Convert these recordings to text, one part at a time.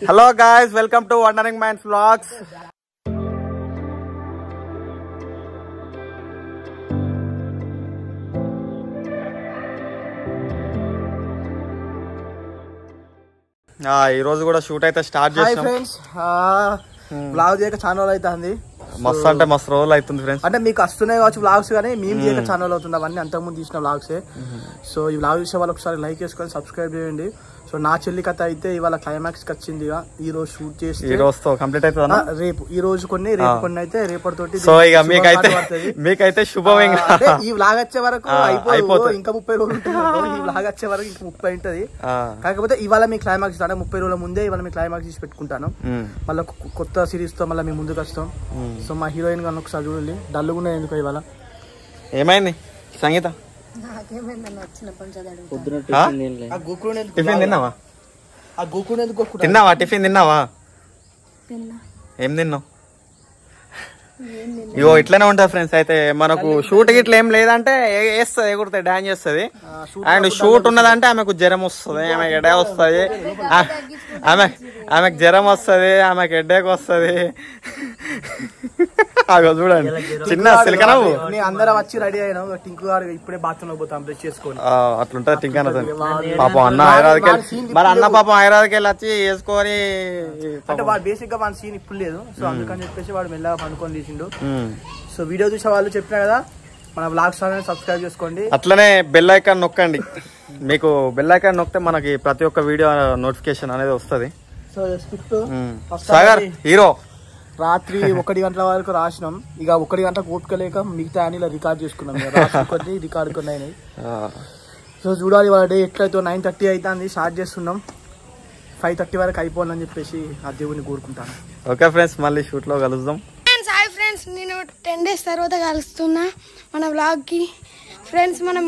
Hello guys, welcome to wondering minds vlogs. ఈ రోజు కూడా షూట్ అయితే స్టార్ట్ చేసాం ఫ్రెండ్స్. వ్లాగ్ చేయక చాలా రోజులు అవుతుంది. మస్తు అంటే మస్తు రోజులు అవుతుంది ఫ్రెండ్స్. అంటే మీకు వస్తున్నాయి కావచ్చు వ్లాగ్స్, కానీ మేము చేయక చాలా రోజులు అవుతుంది. అవన్నీ అంతకుముందు తీసిన వ్లాగ్సే. సో ఈ వ్లాగ్ చూసే వాళ్ళు ఒకసారి లైక్ చేసుకొని సబ్స్క్రైబ్ చేయండి. సో నా చెల్లి కథ అయితే ఇవాళ క్లైమాక్స్ కి వచ్చింది. ఈ రోజు షూట్ చేసి ఈ రోజుతో కంప్లీట్ అవుతుందా? రేపు ఈ రోజు కొన్ని, రేపు కొన్ని అయితే రేపటితోటి. సో ఇక మీకైతే శుభం. ఈ వ్లాగ్ వచ్చే వరకు అయిపోతుంది. ఇంకా 30 రోజులు ఉంటుంది. ఈ వ్లాగ్ వచ్చే వరకు ఇంకా 30 ఉంటుంది. కాకపోతే ఇవాళ మీ క్లైమాక్స్ అంటే 30 రోజుల ముందే ఇవాళ మీ క్లైమాక్స్ తీసి పెట్టుకుంటాను. మళ్ళీ కొత్త సిరీస్ తో మళ్ళీ మీ ముందుకు వస్తాం. సో మా హీరోయిన్ గాని ఒకసారి చూడండి, డల్లుగా ఎందుకు ఇవాళ. ఏమైంది సంగీత? టిఫిన్ తిన్నావా? టిఫిన్ తిన్నావా? ఏం తిన్నావు? ఇగో ఇట్లనే ఉంటుంది ఫ్రెండ్స్. అయితే మనకు షూట్ గిట్ల ఏం లేదంటే వేస్తుంది, ఎగురుతాయి, డాన్స్ చేస్తుంది. అండ్ షూట్ ఉన్నదంటే ఆమెకు జ్వరం వస్తుంది, ఆమెకు ఎడే వస్తుంది, ఆమెకు జ్వరం వస్తుంది, ఆమెకు హెడేక్ వస్తుంది. చూడండి చిన్న సిలికనవు. అందరం వచ్చి రెడీ అయినా టింకు గారు ఇప్పుడే బాత్రూమ్ లో పోతాం బ్రష్ చేసుకొని. అట్లుంటది టింక్ అన్న. పాపం అన్న హైదరాబాద్కి వెళ్ళి మరి అన్న పాపం హైదరాబాద్కి వెళ్ళి వచ్చి వేసుకొని, అంటే వాడు బేసిక్ గా మన సీన్ ఇప్పుడు లేదు. సో అందుకని చెప్పేసి వాడు మెల్లగా పనుకొని తీసిండు. సో వీడియో చూసే వాళ్ళు చెప్పినా కదా, మన వ్లాగ్స్ ఛానల్ సబ్స్క్రైబ్ చేసుకోండి. అట్లనే బెల్ ఐకాన్ నొక్కండి. మీకు బెల్ ఐకాన్ నొక్కితే మనకి ప్రతి ఒక్క వీడియో నోటిఫికేషన్ అనేది వస్తుంది. సో స్క్రిప్ట్ సాగర్ హీరో రాత్రి 1 గంటల వరకు రాసినాం. ఇక 1 గంటకు ఓపికలేక మిగతా అని ఇలా రికార్డ్ చేసుకున్నాం. కొన్ని రికార్డ్ కొన్ని అయినాయి. సో చూడాలి వాళ్ళ డే ఎట్లయితే 9:30 అవుతుంది. స్టార్ట్ చేస్తున్నాం. 5:30 వరకు అయిపోవాలని చెప్పేసి ఆ దేవుని కోరుకుంటాను. ఓకే ఫ్రెండ్స్, మళ్ళీ షూట్ లో కలుద్దాం. హాయ్ ఫ్రెండ్స్, నేను 10 days తర్వాత కలుస్తున్నా మన వ్లాగ్ కి. ఫ్రెండ్స్ మనం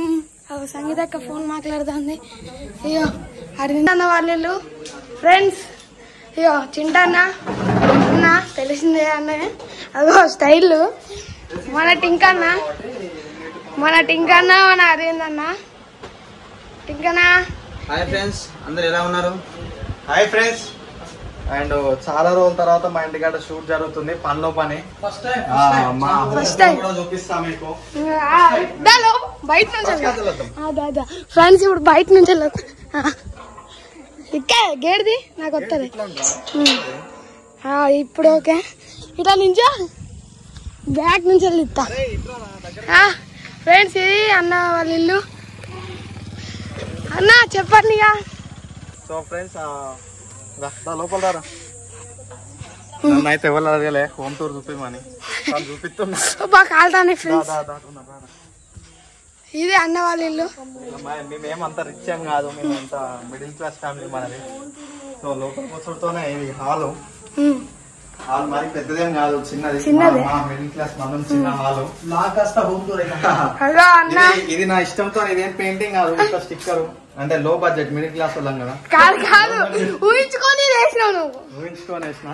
సంగీతక్క ఫోన్ మాట్లాడుతుంది. అయ్యో అడిగిన వాళ్ళు ఫ్రెండ్స్. అయ్యో చింటన్న అన్న తెలిసిందే అన్న. అదో స్టైల్ మన టింకన్న, మన అరవింద్ అన్న. టింకన్నా హాయ్ ఫ్రెండ్స్, అందరు ఎలా ఉన్నారు? Hi friends. అండ్ చాలా రోజుల తర్వాత మా ఇంటికాడ షూట్ జరుగుతుంది. పనిలో పని ఫస్ట్ టైం చూపిస్తా మీకు. బయట నుంచి ఫ్రెండ్స్, ఇప్పుడు బయట నుంచి వెళ్ళదు. ఇక్కడ గేడిది నాకు వస్తుంది ఇప్పుడు. ఓకే ఇట్లా నుంచో బ్యాక్ నుంచి వెళ్ళి ఇస్తా. ఫ్రెండ్స్ ఇది అన్న వాళ్ళ ఇల్లు. అన్న చెప్పండి ఇక. సో ఫ్రెండ్స్ లోపల రారా. అయితే ఎవరు అడగలే హోమ్ టూర్ చూపిమని చూపిస్తున్నా. బాగా కాలుతానే ఫ్రెండ్స్. ఇది అన్న వాళ్ళ ఇల్లు. మేమేమంత రిచ్ ఏం కాదు, మేమంతా మిడిల్ క్లాస్ ఫ్యామిలీ మనది. సో లోపల కూర్చోతోనే ఇది హాల్ మరి పెద్దదేం కాదు, చిన్నది. మిడిల్ క్లాస్ మనం చిన్న హాల్. ఇది నా ఇష్టంతో, ఇదేం పెయింటింగ్ కాదు, స్టిక్కర్. అంటే లో బడ్జెట్ మిడిల్ క్లాస్ వాళ్ళం కదా. ఊహించుకొని వేసిన.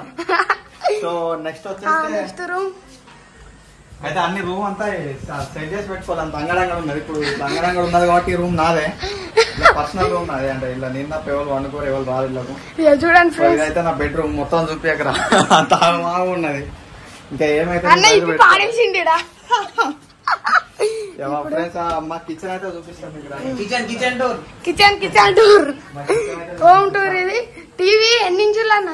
సో నెక్స్ట్ వచ్చేసి అయితే అన్ని రూమ్ అంతా సెట్ చేసి పెట్టుకోవాలి. అంత అంగడంగా ఉన్నది. ఇప్పుడు అంగడంగా ఉన్నది కాబట్టి రూమ్ నాదే, పర్సనల్ రూమ్ నాదే. అంటే ఇలా నిన్న ఎవరు వండుకోరు, ఎవరు రాదు ఇళ్ళకు. చూడండి ఇదైతే నా బెడ్రూమ్. మొత్తం చూపించకరా, అంత బాగున్నది. ఇంకా ఏమైతే ఫ్రెండ్స్ మా కిచెన్ అయితే చూపిస్తాను. Kitchen tour, home tour. ఇది టీవీ ఎన్ని ఇంచులు అన్న?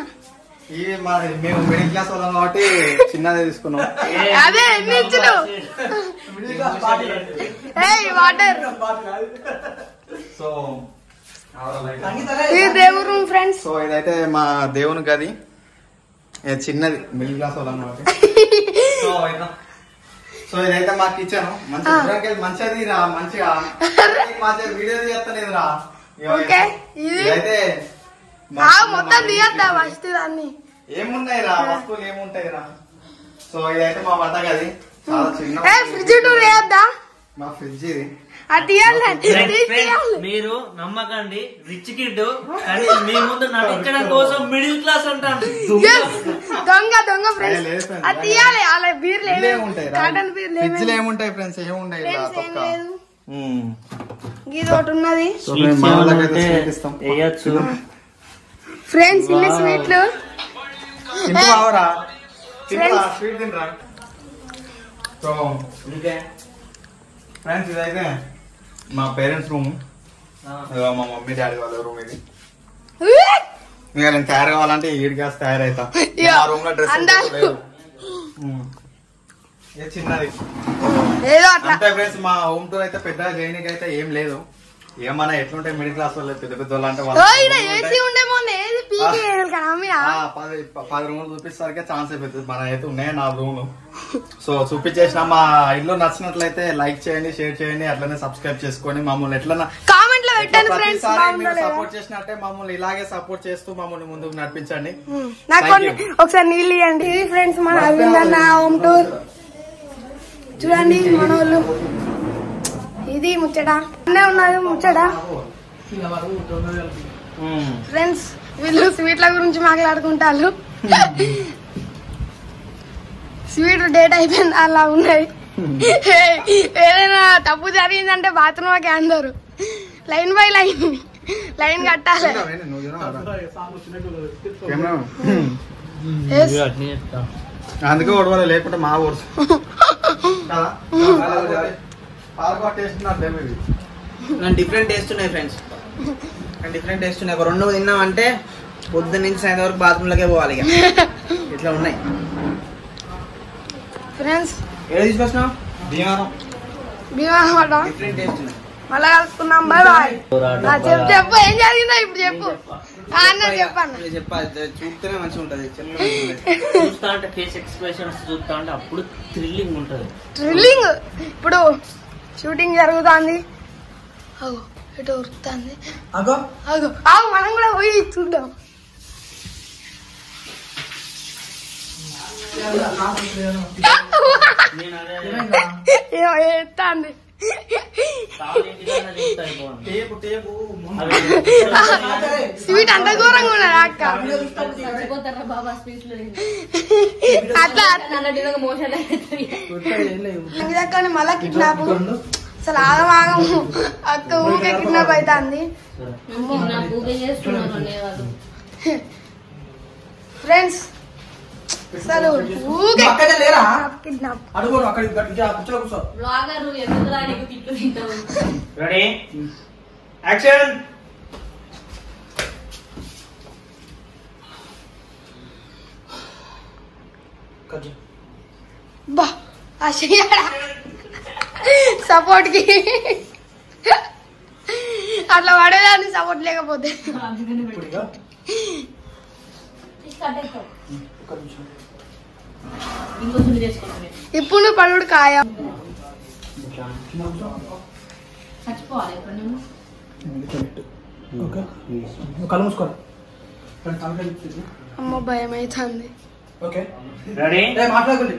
ఇవి మరి మేము మిడిల్ క్లాస్ వాళ్ళం కాబట్టి చిన్నదే తీసుకున్నాం. అదే ఎన్ని ఇంచులు? వాటర్. సో దేవుడు రూమ్ ఫ్రెండ్స్. సో ఇదైతే మా దేవుని గది, చిన్నది, మిడిల్ క్లాస్ వాళ్ళం కాబట్టి. సో ఇదైతే మా కిచెన్. మంచిగా మంచిగా వీడియో తీయలేదు రా. ఇదైతే మొత్తం తీయద్దా ఫస్ట్ దాన్ని. ఏమున్నాయి రా వస్తువులు, ఏముంటాయి రా. సో ఇదైతే మా వంటగది, చాలా చిన్న. ఫ్రిడ్జ్ టూర్ వేయద్దా? మా ఫ్రిడ్జ్ ఇది. మీరు నమ్మకండి, రిచ్ కిడ్ కానీ మీ ముందు నటించడం కోసం మిడిల్ క్లాస్ అంటాను. దొంగ ఫ్రెండ్స్. అది తీయాలి. అలా బీర్లు కాటన్ బీర్లు ఏముంటాయి ఫ్రెండ్స్? ఏముంటాయి ఇది ఒకటి ఉన్నది. వేయచ్చు. ఫ్రెండ్స్ ఇన్ని స్వీట్లు స్వీట్ తినరా. సో ఫ్రెండ్స్ ఇదైతే మా పేరెంట్స్ రూమ్, మా మమ్మీ డాడీ వాళ్ళ రూమ్. ఇది ఇక నేను తయారు కావాలంటే ఈడి గ్యాస్ తయారైతా. మా రూమ్ లో డ్రెస్ చిన్నది అంతే ఫ్రెండ్స్. మా హోమ్ టూర్ అయితే పెద్దగా చేయడానికి అయితే ఏం లేదు. ఏమన్నా ఎట్లుంటే మిడిల్ క్లాస్ వాళ్ళు పెద్ద పెద్ద వాళ్ళు అంటే 10 రూములు చూపిస్తారకే ఛాన్స్ అయిపోతుంది. మన అయితే ఉన్నాయి 4 రూములు. సో చూపించేసిన మా ఇల్లు నచ్చినట్లయితే లైక్ చేయండి, షేర్ చేయండి, అట్లనే సబ్స్క్రైబ్ చేసుకోండి. మమ్మల్ని ఎట్లన్నా కామెంట్ లో పెట్టండి ఫ్రెండ్స్. మీరు సపోర్ట్ చేసినట్టే మమ్మల్ని ఇలాగే సపోర్ట్ చేస్తూ మమ్మల్ని ముందుకు నడిపించండి. నాకు ఒకసారి నీళ్ళు ఇవ్వండి. ఇది ఫ్రెండ్స్ మన అరవింద్ అన్న హోమ్ టూర్. చూడండి మన వాళ్ళు. ఇది ముచ్చట అన్నీ ఉన్నది ముచ్చట. ఫ్రెండ్స్ వీళ్ళు స్వీట్ల గురించి మాట్లాడుకుంటారు. స్వీట్ డేట్ అయిపోయింది అలా ఉన్నాయి. ఏదైనా తప్పు జరిగిందంటే బాత్రూమ్కి అందరు లైన్ బై లైన్ కట్టాలి. అందుకే ఓడవాలి, లేకుంటే మా ఊరు డిఫరెంట్ టేస్ట్ ఉన్నాయి ఫ్రెండ్స్. డిఫరెంట్ టేస్ట్ ఉన్నాయి. 2 తిన్నామంటే పొద్దున్న నుంచి సాయంత్రం వరకు బాత్రూమ్ లకే పోవాలి. ఇక ఇట్లా ఉన్నాయి ఫ్రెండ్స్. ఏదో తీసుకొచ్చినావు డిఫరెంట్ టేస్ట్ ఉన్నాయి. మళ్ళా కలుసుకున్నాం. Bye bye. చెప్పు ఏం జరిగిందో ఇప్పుడు చెప్పు. చెప్పాను చూస్తేనే మంచిగా ఉంటది. చూస్తా అంటే ఫేస్ ఎక్స్ప్రెషన్స్ చూస్తా అంటే అప్పుడు థ్రిల్లింగ్ ఉంటది. థ్రిల్లింగ్ ఇప్పుడు షూటింగ్ జరుగుతుంది. అగో ఎటు ఉరుకుతుంది. అగో అగో ఆగు మనం కూడా పోయి చూద్దాం. ఏమో ఎత్తాంది. స్వీట్ అంత ఘోరంగా ఉన్నది అక్క. అట్లా కానీ మళ్ళా కిడ్నాప్ అసలు ఆగమాగము. అక్క ఊకే కిడ్నాప్ అవుతుంది. ఫ్రెండ్స్ అసలు ఊకే కిడ్నాప్. Ready action. బా సపోర్ట్ కి అట్లా పడేదాన్ని సపోర్ట్ లేకపోతే. ఇప్పుడు నువ్వు పడుడు కాయ. అమ్మ భయం అవుతుంది. మాట్లాడుకోండి.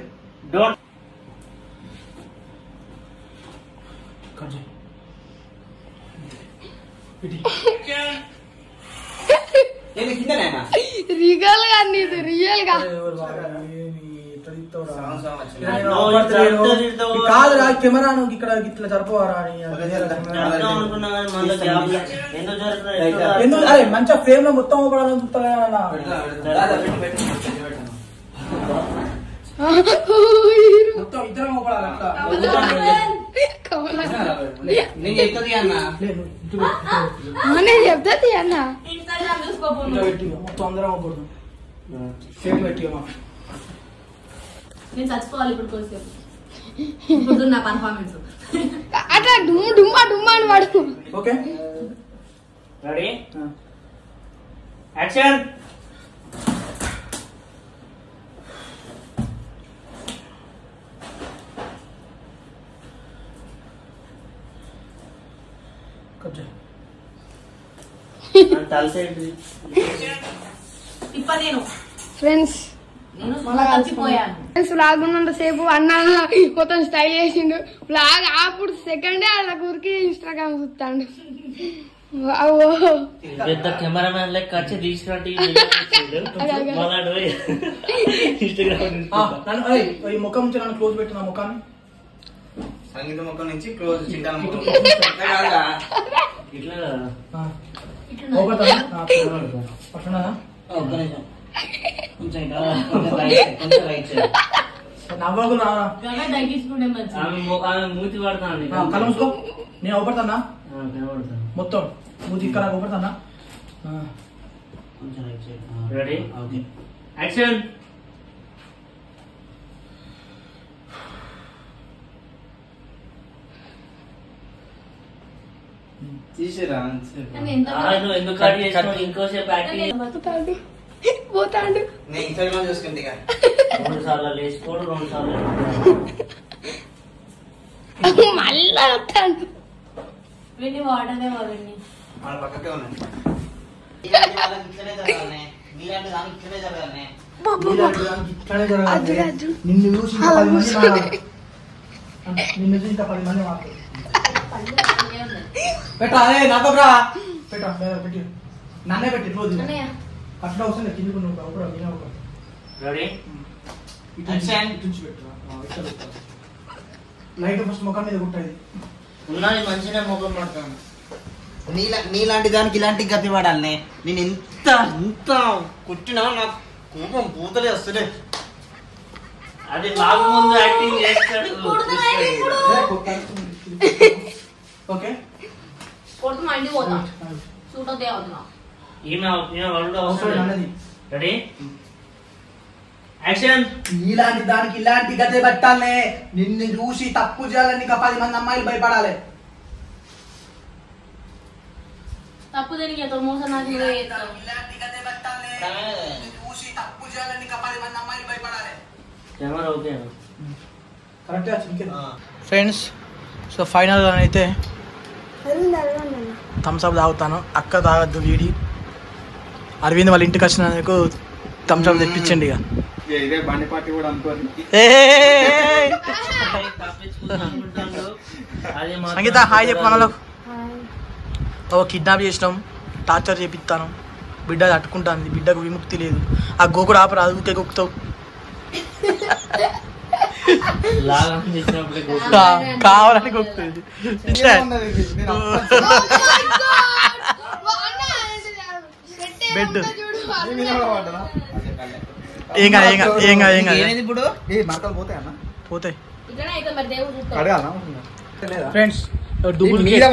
రియల్ గా నీది రియల్ గా కాదురా కెమెరా ఇక్కడ ఇట్లా జరపవారా అని. అరే మంచిగా ఫ్రేమ్ లో మొత్తం ఒకడాలని చూస్తారా. మొత్తం ఇద్దరం ఒకడాలి అట్లా. నేను చెప్తాది అన్న. మొత్తం అందరం ఒకడు సేమ్ పెట్టి నేను చచ్చిపోవాలి ఇప్పుడు కొంచెంసేపు. ఇప్పుడు నా పర్ఫార్మెన్స్ అట్లా డుమ్మా డుమ్మా అని వాడు. Okay ready action. Friends flag ఉన్నంత సేపు అన్న మొత్తం స్టైల్ చేసిండు. ఫ్లాగ్ అప్పుడు సెకండే అలా ఊరికి ఇన్స్టాగ్రామ్ చూస్తాడు. పెద్ద కెమెరామెన్ లెక్క వచ్చి తీసుకున్నట్టు ఈ ముఖం నుంచి నన్ను క్లోజ్ పెట్టిన ముఖాన్ని. సంగీత ముఖం నుంచి క్లోజ్ చింతాల ముఖం ఇట్లా మూతి పడతాను నేను అవపడతానా మొత్తం మూతి ఇక్కడ అవపడతానా రెడీ యాక్షన్ తీసిరా ఎందుకు ఇంకోసేపు యాక్టింగ్ పోతాండు నేను ఇన్స్టాగ్రామ్ చూసుకుంది 2 సార్లు లేచిపోడు 2 సార్లు మళ్ళా వస్తాడు విని వాడనే వాడండి వాళ్ళ పక్కకే ఉన్నాయి నిన్ను చూసి ఇంకా 10 మంది పెట్టా నాకరా పెట్టా పెట్టి నన్నే పెట్టి రోజు అట్లా వస్తుంది కిందికి రెడీ లైట్ ఫస్ట్ ముఖం మీద కుట్టేది ఉన్నది మంచిగా ముఖం పడతాను నీలాంటి దానికి ఇలాంటి గతి పడాలనే నేను ఎంత ఎంత కుట్టినా నాకు కోపం పూతలే వస్తుంది అది నాకు ముందు యాక్టింగ్ చేస్తాడు ఓకే కొడుతు మా ఇంటికి పోతాం చూడదే అవుతున్నా ఈమె వాళ్ళు అవసరం రెడీ యాక్షన్ ఇలాంటి దానికి ఇలాంటి గతే పట్టాలే నిన్ను చూసి తప్పు చేయాలని ఇంకా 10 మంది అమ్మాయిలు భయపడాలి తప్పు దేనికి ఎంత మోసం నాకు ఇలాంటి గతే పట్టాలే నిన్ను చూసి తప్పు చేయాలని ఇంకా 10 మంది అమ్మాయిలు భయపడాలి camera okay correct friends so final గా అయితే థమ్స్ అప్ తాగుతాను అక్క తాగద్దు వీడి అరవింద్ వాళ్ళ ఇంటికి వచ్చినందుకు థమ్స్ అప్ తెప్పించండి ఇక ఇదే బండి పార్టీ కూడా అనుకోని సంగీత హాయ్ చెప్పు మనలో ఓ కిడ్నాప్ చేసినాం టార్చర్ చేపిస్తాను బిడ్డ తట్టుకుంటాను బిడ్డకు విముక్తి లేదు ఆ గోకుడు ఆపరా ఊకే గొక్కుతావు కావాలని గొక్కుతుంది బెడ్ ఏం ఇప్పుడు మరకలు పోతాయి అన్న పోతాయి ఇట్లనే అయితే మరి దేవుడు చూస్తాడు అడగాలా ఫ్రెండ్స్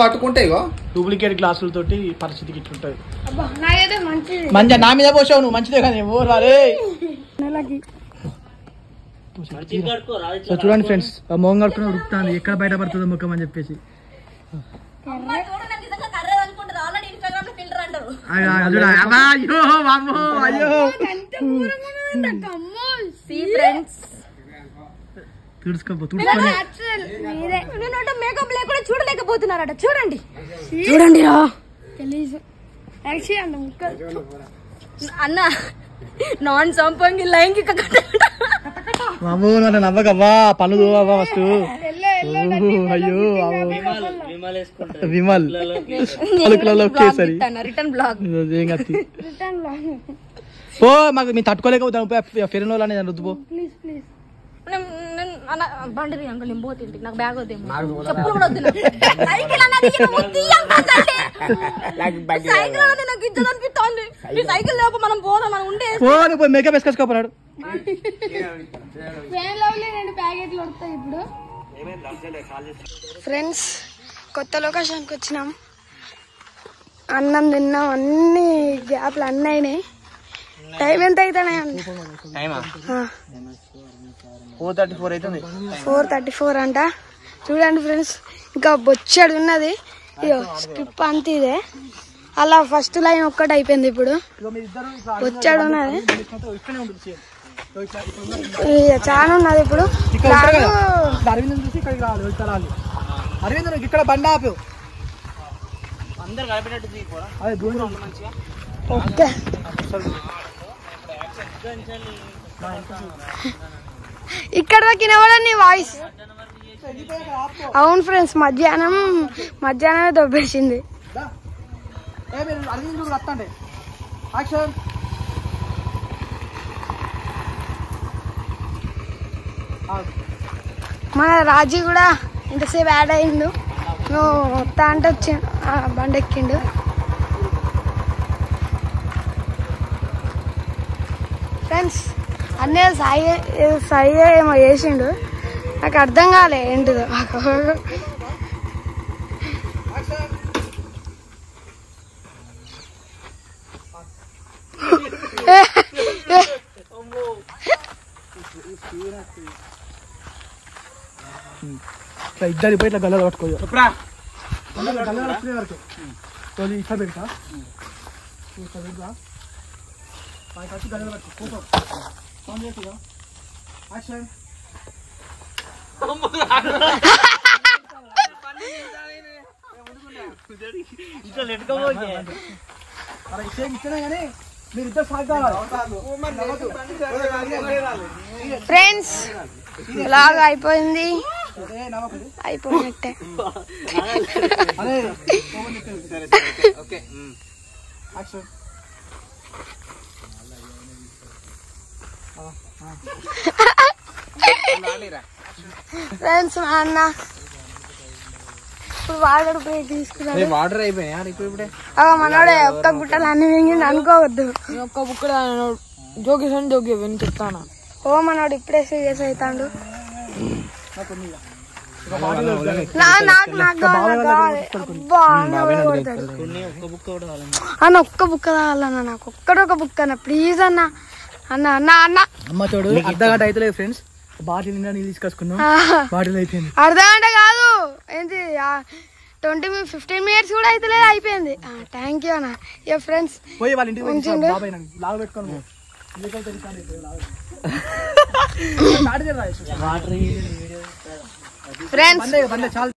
పట్టుకుంటే ఇగో డూప్లికేట్ గ్లాసులతోటి పరిస్థితికి ఇట్లుంటది నాకైతే మంచిది మంచిగా నా మీద పోసావు నువ్వు మంచిదే కానీ ఎవరు రాలే నెలకి సో చూడండి ఫ్రెండ్స్ మొహం కడుపున ఉడుకుతాను ఎక్కడ బయట పడుతుందో ముఖం అని చెప్పేసి మేకప్ లేకుండా చూడలేకపోతున్నారట చూడండి చూడండి రా అన్న నాన్ సంపంగి లైంగిక నవ్వకవ్వా పనులు అవ్వా ఫస్ట్ అయ్యో విమల్ ఒకేసారి ఓ మాకు మేము తట్టుకోలేకపోతాం ఫెరిన్ వాళ్ళు అనేది రుద్దుపో బండి అంకుల్ నేను పోతే నాకు బ్యాగ్ వద్దు చెప్పులు కూడా వద్దు సైకిల్ అన్నది సైకిల్ అన్నది నాకు ఇద్దరు అనిపిస్తోంది ఈ సైకిల్ లేకపోతే మనం పోదాం మనం ఉంటే మేకప్ వేసుకొచ్చుకోపోరాడు ప్యాకెట్లు వస్తాయి ఇప్పుడు ఫ్రెండ్స్ కొత్త లొకేషన్కి వచ్చినాం అన్నం తిన్నాం అన్ని గ్యాప్లు అన్నీ అయినాయి టైం ఎంత అవుతానే 4:34 అవుతుంది 4:34 అంట చూడండి ఫ్రెండ్స్ ఇంకా బొచ్చాడు ఉన్నది ఇదో స్క్రిప్ అంత ఇదే అలా ఫస్ట్ లైన్ ఒక్కటి అయిపోయింది ఇప్పుడు బొచ్చాడు ఉన్నది చాలా ఉన్నది ఇప్పుడు అరవింద్ చూసి ఇక్కడికి రావాలి అరవింద్ ఇక్కడ బండి ఆపు అందరు కలిపినట్టు అదే దూరం మంచిగా ఓకే ఇక్కడ దాకా వినవాలని వాయిస్ అవును ఫ్రెండ్స్ మధ్యాహ్నమే దొబ్బేసింది మన రాజీ కూడా ఇంతసేపు యాడ్ అయిండు నువ్వు వస్తా అంటే వచ్చి బండి ఎక్కిండు ఫ్రెండ్స్ అన్నీ సాయి ఏమో చేసిండు, నాకు అర్థం కాలే ఏంటిదో. ఇద్దరు పోయి ఇట్లా గల్లలు పట్టుకో, ఇట్లా పెడతా గల్లలు పట్టుకో. మీరిద్దరు ఫ్రెండ్స్ లాగా అయిపోయింది, అయిపోయినట్టే. ఫ్రెండ్స్ మా అన్న ఇప్పుడు వాటర్ పోయి తీసుకున్నాడు. వాటర్ అయిపోయినా ఇప్పుడే మనోడే ఒక్క బుట్టలు అన్ని మింగింది అనుకోవద్దు. ఒక్క బుక్కడ జోకేసాను జోకి విని చెప్తాను. ఓ మనోడు ఇప్పుడే సీరియస్ అవుతాడు. అన్న ఒక్క బుక్క కావాలన్న, నాకు ఒక్క బుక్క అన్న ప్లీజ్ అన్న. అన్న అన్న అన్న అమ్మ చూడు అర్ధగంట అయితే ఫ్రెండ్స్, బాటిల్ నిండా నీళ్ళు తీసుకొచ్చుకున్నాం, బాటిల్ అయిపోయింది. అర్ధగంట కాదు ఏంటి 15 minutes కూడా అయితే లేదు, అయిపోయింది. థ్యాంక్ యూ అన్న. ఇక ఫ్రెండ్స్ పోయి వాళ్ళ ఇంటికి బాబాయ్ లాగా పెట్టుకోను ఫ్రెండ్స్ చాలు